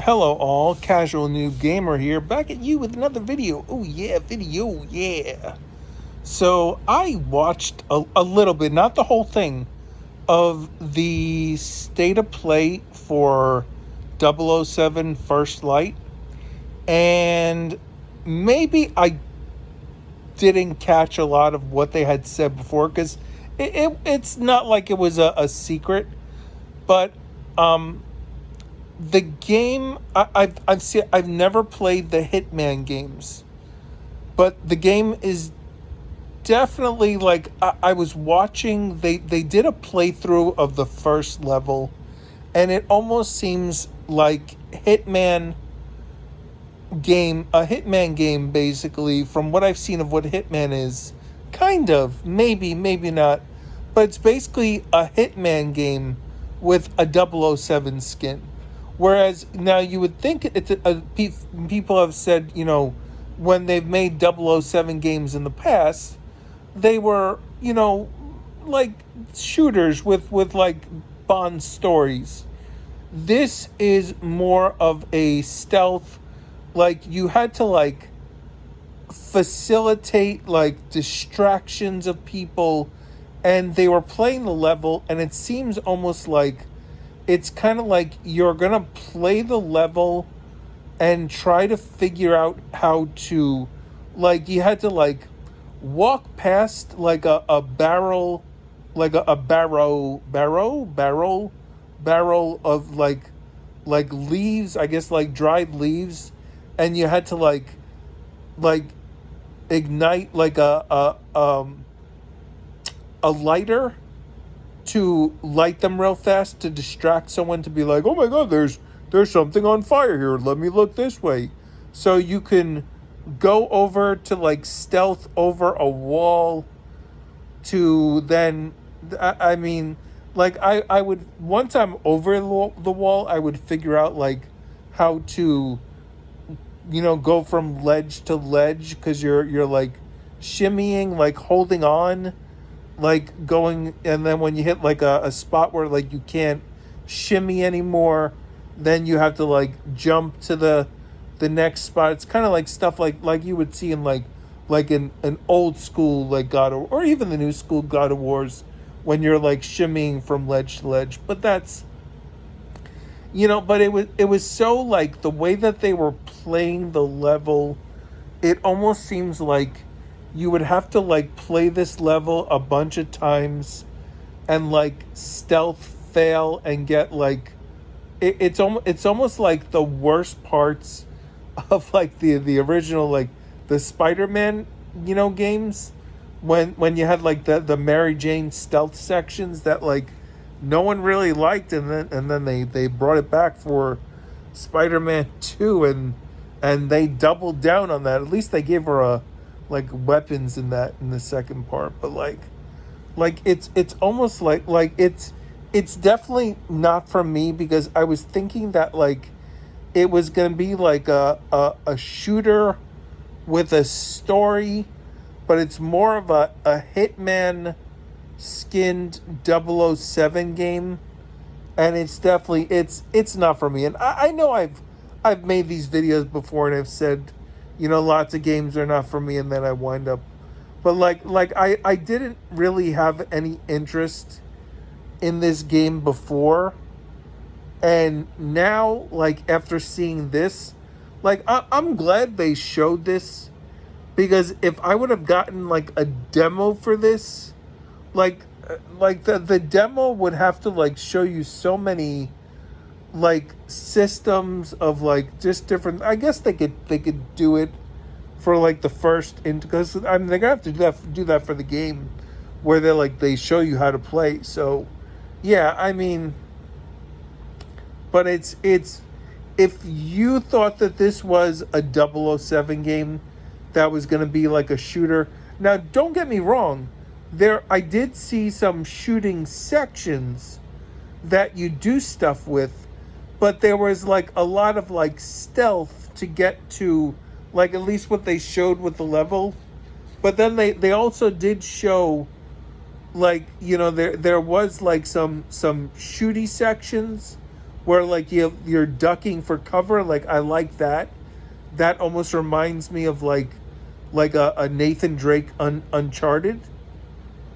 Hello all, Casual Noob Gamer here, back at you with another video. Oh yeah, video, yeah. So I watched a little bit, not the whole thing, of the state of play for 007 First Light. And maybe I didn't catch a lot of what they had said before, because it's not like it was a secret. But the game I've never played the Hitman games, but the game is definitely like I was watching. They did a playthrough of the first level, and it almost seems like a Hitman game basically. From what I've seen of what Hitman is, kind of maybe not, but it's basically a Hitman game with a 007 skin. Whereas now you would think people have said, when they've made 007 games in the past, they were, like shooters with like Bond stories. This is more of a stealth, like you had to like facilitate like distractions of people, and they were playing the level, and it seems almost like it's kind of like you're gonna play the level and try to figure out how to, like, you had to like walk past like a barrel, like a barrel of like leaves, I guess, like dried leaves, and you had to like ignite like a lighter to light them real fast to distract someone, to be like, oh my god, there's something on fire here, let me look this way. So you can go over to like stealth over a wall to then, I mean, like I would, once I'm over the wall, I would figure out like how to, go from ledge to ledge, because you're like shimmying, like holding on, like going, and then when you hit like a spot where like you can't shimmy anymore, then you have to like jump to the next spot. It's kind of like stuff like you would see in like an old school like God of, or even the new school God of Wars, when you're like shimmying from ledge to ledge. But that's, but it was so, like, the way that they were playing the level, it almost seems like you would have to like play this level a bunch of times and like stealth fail and get like it's almost like the worst parts of like the original, like the Spider-Man games, when you had like the Mary Jane stealth sections that like no one really liked, and then they brought it back for Spider-Man 2, and they doubled down on that. At least they gave her a like weapons in the second part. But like it's almost like it's definitely not for me, because I was thinking that like it was gonna be like a shooter with a story, but it's more of a Hitman skinned 007 game, and it's definitely it's not for me. And I know I've made these videos before, and I've said, lots of games are not for me, and then I wind up, but like I didn't really have any interest in this game before, and now, like, after seeing this, like I'm glad they showed this, because if I would have gotten like a demo for this, like the demo would have to like show you so many like systems of like just different, I guess they could do it for like the first, because I mean they're gonna have to do that for the game, where they show you how to play. So yeah, I mean, but it's if you thought that this was a 007 game that was going to be like a shooter, now don't get me wrong, I did see some shooting sections that you do stuff with, but there was like a lot of like stealth to get to, like, at least what they showed with the level. But then they also did show, like, there was like some shooty sections where like you're ducking for cover. Like I like that. That almost reminds me of like a Nathan Drake Uncharted.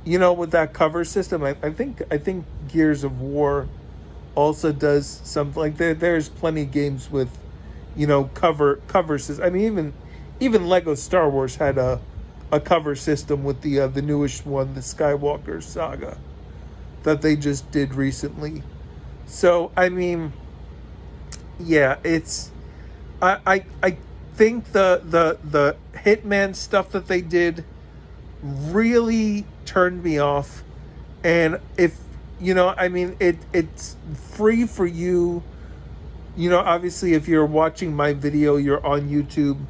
You know, with that cover system. I think Gears of War also does something like there's plenty of games with, you know, cover system. I mean, even Lego Star Wars had a cover system with the newest one, the Skywalker Saga, that they just did recently. So I mean, yeah, it's I think the Hitman stuff that they did really turned me off. And if you know, I mean, it's free for you. You know, obviously, if you're watching my video, you're on YouTube.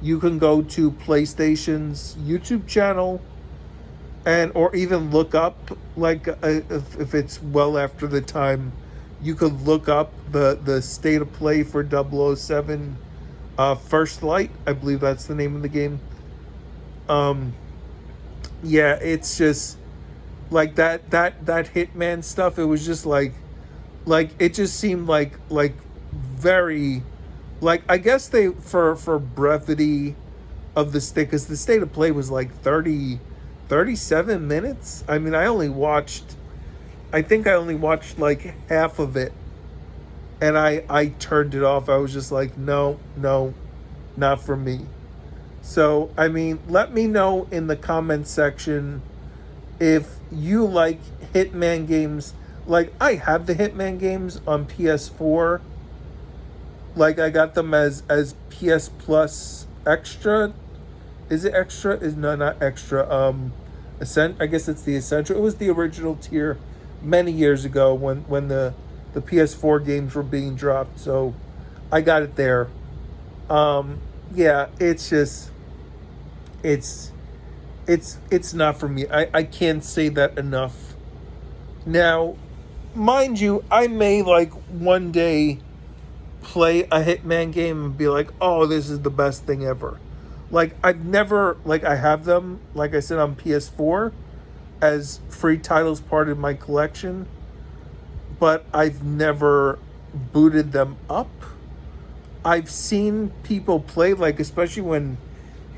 You can go to PlayStation's YouTube channel, and or even look up like if it's well after the time, you could look up the state of play for 007 First Light. I believe that's the name of the game. Yeah, it's just like that Hitman stuff. It was just like it just seemed like very, like, I guess they for brevity of the state, because the state of play was like 37 minutes. I mean, I think I only watched like half of it, and I turned it off. I was just like, no, not for me. So I mean, let me know in the comment section if you like Hitman games. Like, I have the Hitman games on PS4. Like, I got them as PS Plus Extra. Is it Extra? Is no, not Extra. I guess it's the Essential. It was the original tier many years ago when the PS4 games were being dropped. So I got it there. Yeah, it's just it's not for me. I can't say that enough. Now, mind you, I may like one day play a Hitman game and be like, oh, this is the best thing ever. Like, I've never, like, I have them, like I said, on PS4 as free titles, part of my collection, but I've never booted them up. I've seen people play, like, especially when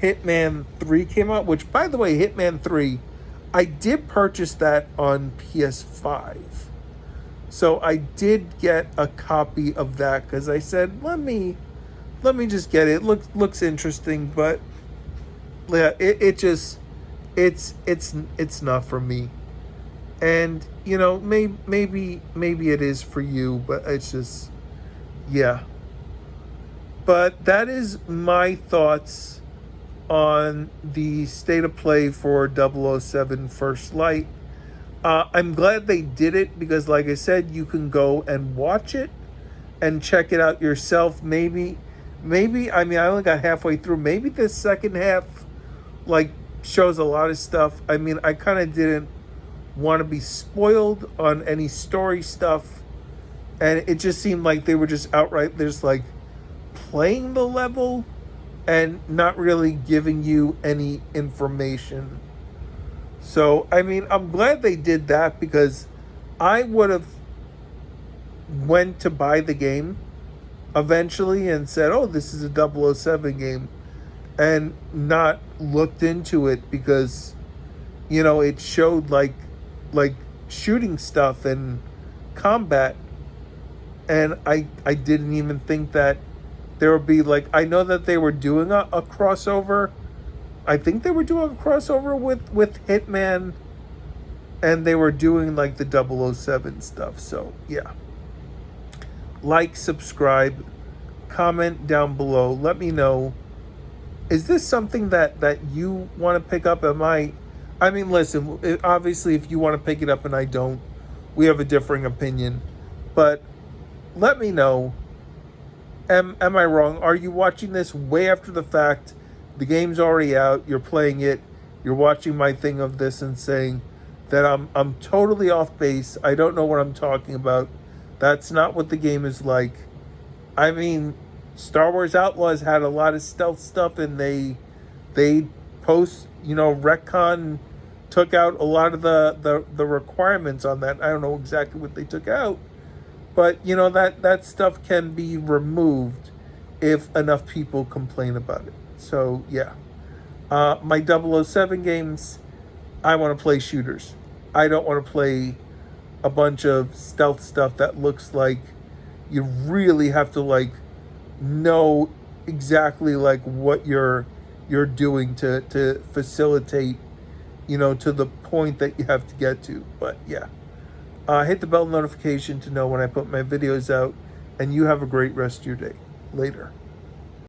Hitman 3 came out, which, by the way, Hitman 3, I did purchase that on PS5. So I did get a copy of that because I said, let me just get it. Looks interesting, but yeah, it's not for me. And you know, maybe it is for you, but it's just, yeah. But that is my thoughts on the state of play for 007 First Light. I'm glad they did it because, like I said, you can go and watch it and check it out yourself. Maybe, I mean, I only got halfway through. Maybe the second half, like, shows a lot of stuff. I mean, I kind of didn't want to be spoiled on any story stuff. And it just seemed like they were just outright, there's like playing the level and not really giving you any information. So, I mean, I'm glad they did that because I would have went to buy the game eventually and said, oh, this is a 007 game, and not looked into it because, you know, it showed like shooting stuff and combat, and I didn't even think that there would be, like, I know that they were doing a crossover. I think they were doing a crossover with Hitman, and they were doing like the 007 stuff. So yeah, like, subscribe, comment down below, let me know, is this something that you want to pick up? I mean, listen, obviously if you want to pick it up and I don't, we have a differing opinion, but let me know. Am I wrong? Are you watching this way after the fact? The game's already out, you're playing it, you're watching my thing of this and saying that I'm totally off base, I don't know what I'm talking about, that's not what the game is like. I mean, Star Wars Outlaws had a lot of stealth stuff, and they retcon, took out a lot of the requirements on that. I don't know exactly what they took out, But you know that stuff can be removed if enough people complain about it. So yeah, my 007 games, I want to play shooters. I don't want to play a bunch of stealth stuff that looks like you really have to like know exactly like what you're doing to facilitate, to the point that you have to get to. But yeah, hit the bell notification to know when I put my videos out, and you have a great rest of your day. Later.